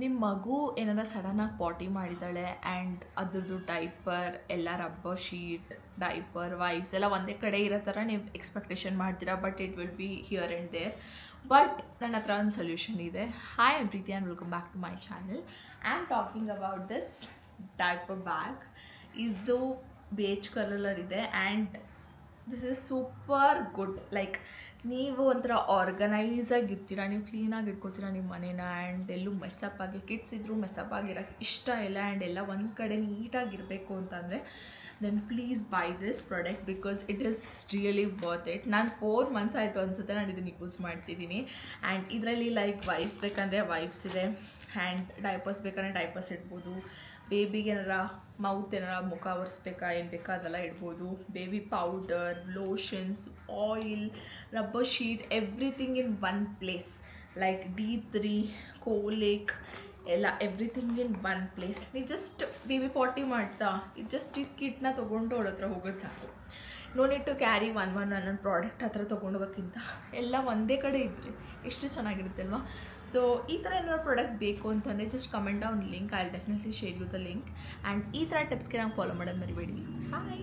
ನಿಮ್ಮ ಮಗು ಏನಾರ ಸಡನ್ನಾಗಿ ಪಾಟಿ ಮಾಡಿದ್ದಾಳೆ ಆ್ಯಂಡ್ ಅದ್ರದ್ದು ಡೈಪರ್ ಎಲ್ಲ ರಬ್ಬರ್ ಶೀಟ್ ಡೈಪರ್ ವೈಪ್ಸ್ ಎಲ್ಲ ಒಂದೇ ಕಡೆ ಇರೋ ಥರ ನೀವು ಎಕ್ಸ್ಪೆಕ್ಟೇಷನ್ ಮಾಡ್ತೀರಾ, but it will be here and there. But ನನ್ನ ಹತ್ರ ಒಂದು ಸೊಲ್ಯೂಷನ್ ಇದೆ. Hi I Preethi and welcome back to my channel. I am talking about this diaper bag. ಇದು ಬೇಜ್ ಕಲರ್ ಇದೆ and this is super good. Like ನೀವು ಒಂಥರ organise ಆಗಿರ್ತೀರ, ನೀವು ಕ್ಲೀನಾಗಿ ಇಟ್ಕೋತೀರ ನಿಮ್ಮ ಮನೇನ. ಆ್ಯಂಡ್ ಎಲ್ಲೂ ಮೆಸ್ಸಪ್ ಆಗಿ ಕಿಡ್ಸ್ ಇದ್ದರೂ ಮೆಸ್ಸಪ್ ಆಗಿರೋಕ್ಕೆ ಇಷ್ಟ ಇಲ್ಲ ಆ್ಯಂಡ್ ಎಲ್ಲ ಒಂದು ಕಡೆ ನೀಟಾಗಿರಬೇಕು ಅಂತಂದರೆ then please buy this product because it is really worth it. ನಾನು 4 months ಆಯಿತು ಅನಿಸುತ್ತೆ ನಾನು ಇದನ್ನು ಯೂಸ್ ಮಾಡ್ತಿದ್ದೀನಿ. ಆ್ಯಂಡ್ ಇದರಲ್ಲಿ ಲೈಕ್ ವೈಪ್ ಬೇಕಂದರೆ ವೈಪ್ಸ್ ಇದೆ, ಹ್ಯಾಂಡ್ ಡೈಪರ್ಸ್ ಬೇಕಂದರೆ ಡೈಪರ್ಸ್ ಇಡ್ಬೋದು, ಬೇಬಿಗೆ ಏನಾರ ಮೌತ್ ಏನಾರ ಮುಖ ಒರೆಸ್ಬೇಕಾ ಏನು ಬೇಕಾ ಅದೆಲ್ಲ ಇಡ್ಬೋದು, baby powder, lotions, oil, rubber sheet, everything in one place. Like D3, ಕೋಲೇಕ್ ಎಲ್ಲ ಎವ್ರಿಥಿಂಗ್ ಇನ್ ಒನ್ ಪ್ಲೇಸ್. ನೀವು ಜಸ್ಟ್ ಬೇಬಿ ಪಾಟಿ ಮಾಡ್ತಾ ಇದು ಜಸ್ಟ್ ಈ ಕಿಟ್ನ ತೊಗೊಂಡು ಅವ್ರ ಹತ್ರ ಹೋಗೋದು ಸಾಕು. ನೋ ನೀಡ್ ಟು ಕ್ಯಾರಿ ಒಂದೊಂದು ಪ್ರಾಡಕ್ಟ್ ಹತ್ರ ತೊಗೊಂಡೋಗೋಕ್ಕಿಂತ ಎಲ್ಲ ಒಂದೇ ಕಡೆ ಇದ್ದರೆ ಎಷ್ಟು ಚೆನ್ನಾಗಿರುತ್ತೆ ಅಲ್ವಾ. ಸೊ ಈ ಥರ ಏನಾದ್ರು ಪ್ರಾಡಕ್ಟ್ ಬೇಕು ಅಂತಂದರೆ just comment down link, I will definitely share you the link. And ಈ ಥರ ಟಿಪ್ಸ್ಗೆ ನಾವು ಫಾಲೋ ಮಾಡೋದು ಮರಿಬೇಡಿ. ಬಾಯ್.